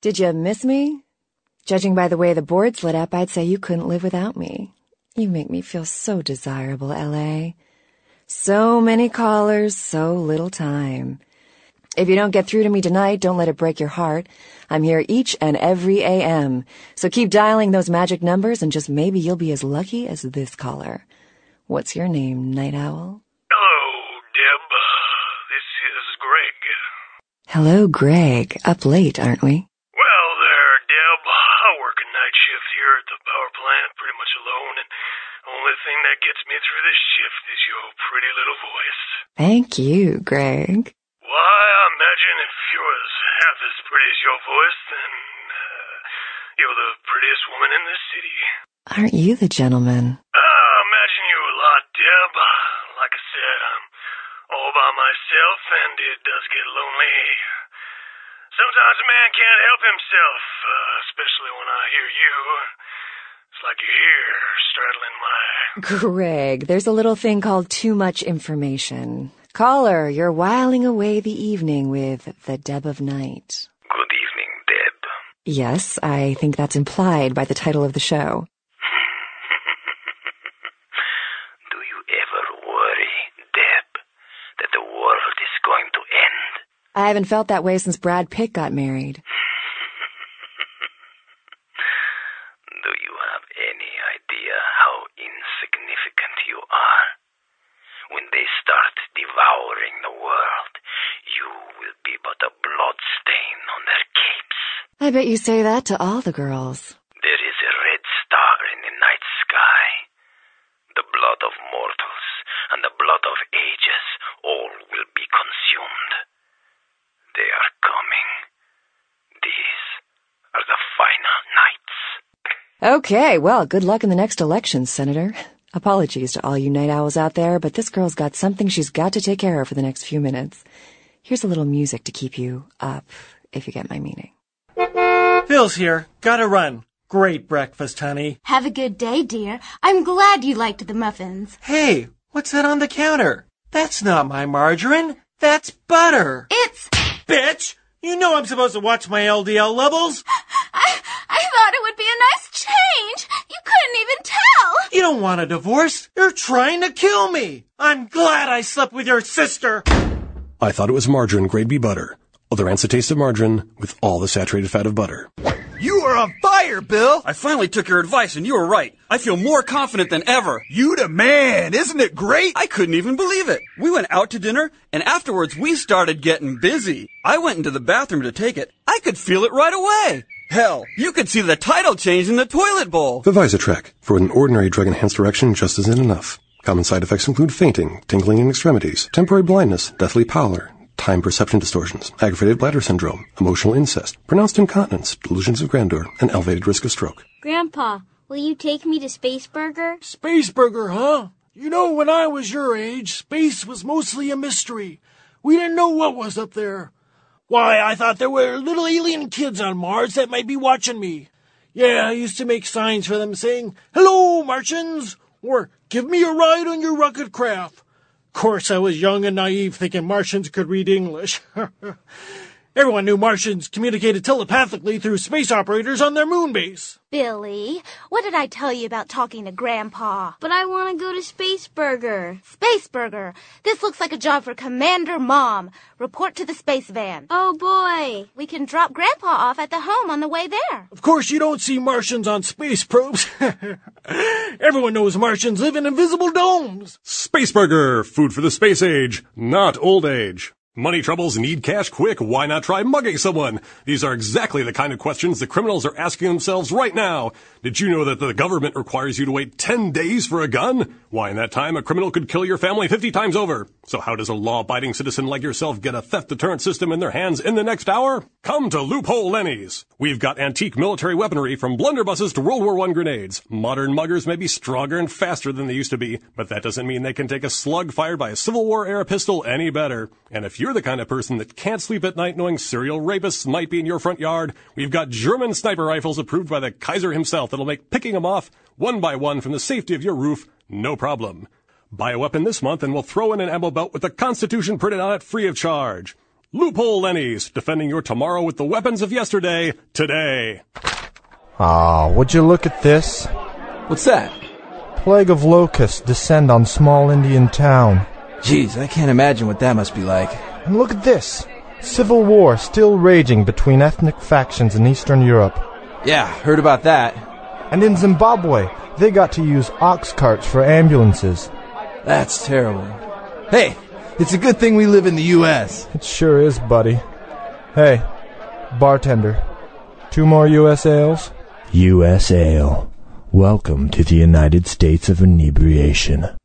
Did you miss me? Judging by the way the board's lit up, I'd say you couldn't live without me. You make me feel so desirable, L.A. So many callers, so little time. If you don't get through to me tonight, don't let it break your heart. I'm here each and every a.m., so keep dialing those magic numbers and just maybe you'll be as lucky as this caller. What's your name, Night Owl? Hello, Deb. This is Greg. Hello, Greg. Up late, aren't we? Well there, Deb. I work a night shift here at the power plant, pretty much alone, and the only thing that gets me through this shift is your pretty little voice. Thank you, Greg. Why, I imagine if you was half as pretty as your voice, then you're the prettiest woman in this city. Aren't you the gentleman? I imagine you a lot, Deb. Like I said, I'm all by myself, and it does get lonely. Sometimes a man can't help himself, especially when I hear you. It's like you're here, straddling my... Greg, there's a little thing called too much information. Caller, you're whiling away the evening with the Deb of Night. Good evening, Deb. Yes, I think that's implied by the title of the show. Do you ever worry, Deb, that the world is going to end? I haven't felt that way since Brad Pitt got married. Do you have any idea how insignificant you are? When they start devouring the world, you will be but a bloodstain on their capes. I bet you say that to all the girls. There is a red star in the night sky. The blood of mortals and the blood of ages, all will be consumed. They are coming. These are the final nights. Okay, well, good luck in the next election, Senator. Apologies to all you night owls out there, but this girl's got something she's got to take care of for the next few minutes. Here's a little music to keep you up, if you get my meaning. Phil's here. Gotta run. Great breakfast, honey. Have a good day, dear. I'm glad you liked the muffins. Hey, what's that on the counter? That's not my margarine. That's butter. It's... Bitch! You know I'm supposed to watch my LDL levels. I thought it would be a nice change. You couldn't even tell. You don't want a divorce. You're trying to kill me. I'm glad I slept with your sister. I thought it was margarine grade B butter. Other ants a taste of margarine with all the saturated fat of butter. You are on fire, Bill! I finally took your advice and you were right. I feel more confident than ever. You the man! Isn't it great? I couldn't even believe it. We went out to dinner and afterwards we started getting busy. I went into the bathroom to take it. I could feel it right away. Hell, you could see the title change in the toilet bowl. The Visatrek. For an ordinary drug-enhanced erection just isn't enough. Common side effects include fainting, tingling in extremities, temporary blindness, deathly pallor, time perception distortions, aggravated bladder syndrome, emotional incest, pronounced incontinence, delusions of grandeur, and elevated risk of stroke. Grandpa, will you take me to Space Burger? Space Burger, huh? You know, when I was your age, space was mostly a mystery. We didn't know what was up there. Why, I thought there were little alien kids on Mars that might be watching me. Yeah, I used to make signs for them saying, "Hello, Martians," or "Give me a ride on your rocket craft." Of course, I was young and naive, thinking Martians could read English. Everyone knew Martians communicated telepathically through space operators on their moon base. Billy, what did I tell you about talking to Grandpa? But I want to go to Space Burger. Space Burger. This looks like a job for Commander Mom. Report to the space van. Oh, boy. We can drop Grandpa off at the home on the way there. Of course, you don't see Martians on space probes. Everyone knows Martians live in invisible domes. Space Burger, food for the space age, not old age. Money troubles, need cash quick, why not try mugging someone? These are exactly the kind of questions the criminals are asking themselves right now. Did you know that the government requires you to wait 10 days for a gun? Why, in that time, a criminal could kill your family 50 times over. So how does a law-abiding citizen like yourself get a theft deterrent system in their hands in the next hour? Come to Loophole Lenny's. We've got antique military weaponry from blunderbusses to World War I grenades. Modern muggers may be stronger and faster than they used to be, but that doesn't mean they can take a slug fired by a Civil War-era pistol any better. And if you're the kind of person that can't sleep at night knowing serial rapists might be in your front yard, we've got German sniper rifles approved by the Kaiser himself that'll make picking them off one by one from the safety of your roof no problem. Buy a weapon this month and we'll throw in an ammo belt with the Constitution printed on it free of charge. Loophole Lenny's, defending your tomorrow with the weapons of yesterday, today. Ah, would you look at this? What's that? Plague of locusts descend on small Indian town. Jeez, I can't imagine what that must be like. And look at this. Civil war still raging between ethnic factions in Eastern Europe. Yeah, heard about that. And in Zimbabwe, they got to use ox carts for ambulances. That's terrible. Hey, it's a good thing we live in the U.S. It sure is, buddy. Hey, bartender, 2 more U.S. ales? U.S. Ale. Welcome to the United States of Inebriation.